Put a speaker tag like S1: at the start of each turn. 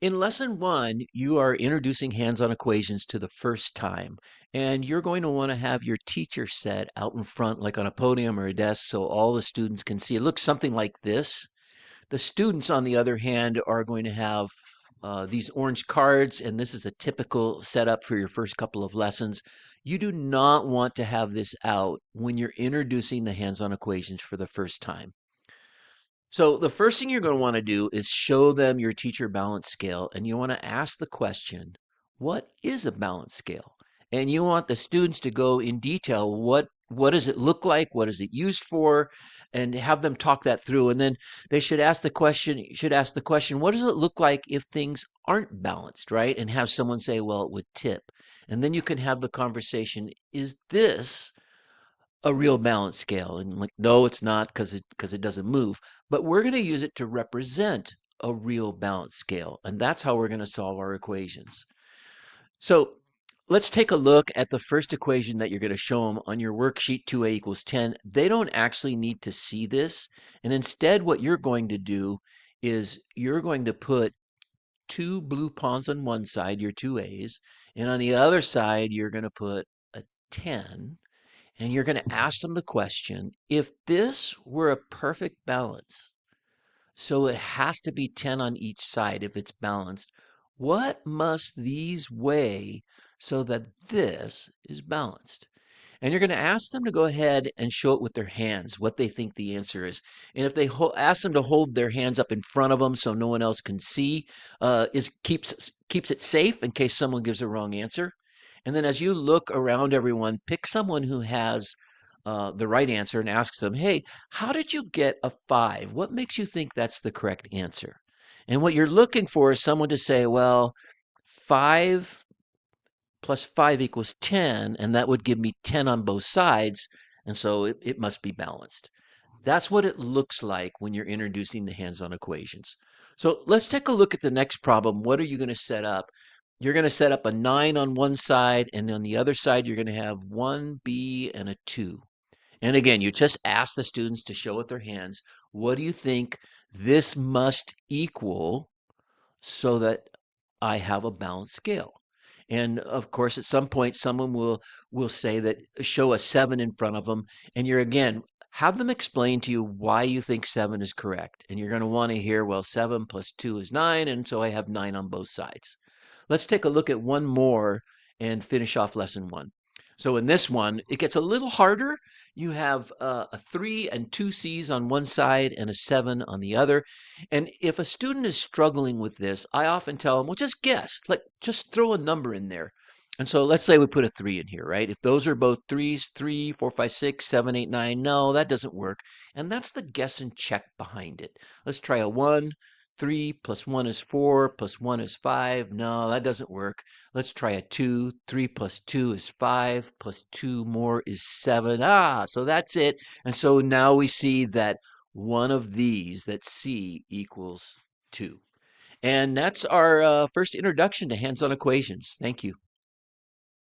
S1: In lesson one, you are introducing hands-on equations to the first time, and you're going to want to have your teacher set out in front, like on a podium or a desk, so all the students can see. It looks something like this. The students, on the other hand, are going to have these orange cards, and this is a typical setup for your first couple of lessons. You do not want to have this out when you're introducing the hands-on equations for the first time. So the first thing you're going to want to do is show them your teacher balance scale, and you want to ask the question, what is a balance scale? And you want the students to go in detail, what does it look like? What is it used for? And have them talk that through. And then they should ask the question, what does it look like if things aren't balanced, right? And have someone say, well, it would tip. And then you can have the conversation, is this a real balance scale? And like, no, it's not, because it doesn't move. But we're going to use it to represent a real balance scale, and that's how we're going to solve our equations. So let's take a look at the first equation that you're going to show them on your worksheet. 2a equals 10. They don't actually need to see this, and instead what you're going to do is you're going to put two blue pawns on one side, your 2a's, and on the other side you're going to put a 10. And you're going to ask them the question, if this were a perfect balance, so it has to be 10 on each side if it's balanced, what must these weigh so that this is balanced? And you're going to ask them to go ahead and show it with their hands, what they think the answer is. And if they ask them to hold their hands up in front of them so no one else can see, keeps it safe in case someone gives a wrong answer. And then as you look around everyone, pick someone who has the right answer and ask them, hey, how did you get a 5? What makes you think that's the correct answer? And what you're looking for is someone to say, well, 5 plus 5 equals 10, and that would give me 10 on both sides, and so it must be balanced. That's what it looks like when you're introducing the hands-on equations. So let's take a look at the next problem. What are you going to set up? You're going to set up a 9 on one side, and on the other side, you're going to have 1b and a 2. And again, you just ask the students to show with their hands, what do you think this must equal so that I have a balanced scale? And of course, at some point, someone will say that show a 7 in front of them, and you're again have them explain to you why you think 7 is correct. And you're going to want to hear, well, 7 plus 2 is 9, and so I have 9 on both sides. Let's take a look at one more and finish off lesson one. So in this one, it gets a little harder. You have a 3 and 2 C's on one side and a 7 on the other. And if a student is struggling with this, I often tell them, well, just guess, like just throw a number in there. And so let's say we put a 3 in here, right? If those are both 3's, 3, 4, 5, 6, 7, 8, 9, no, that doesn't work. And that's the guess and check behind it. Let's try a 1. 3 plus 1 is 4, plus 1 is 5. No, that doesn't work. Let's try a 2. 3 plus 2 is 5, plus 2 more is 7. So that's it. And so now we see that one of these, that C equals 2. And that's our first introduction to hands-on equations. Thank you.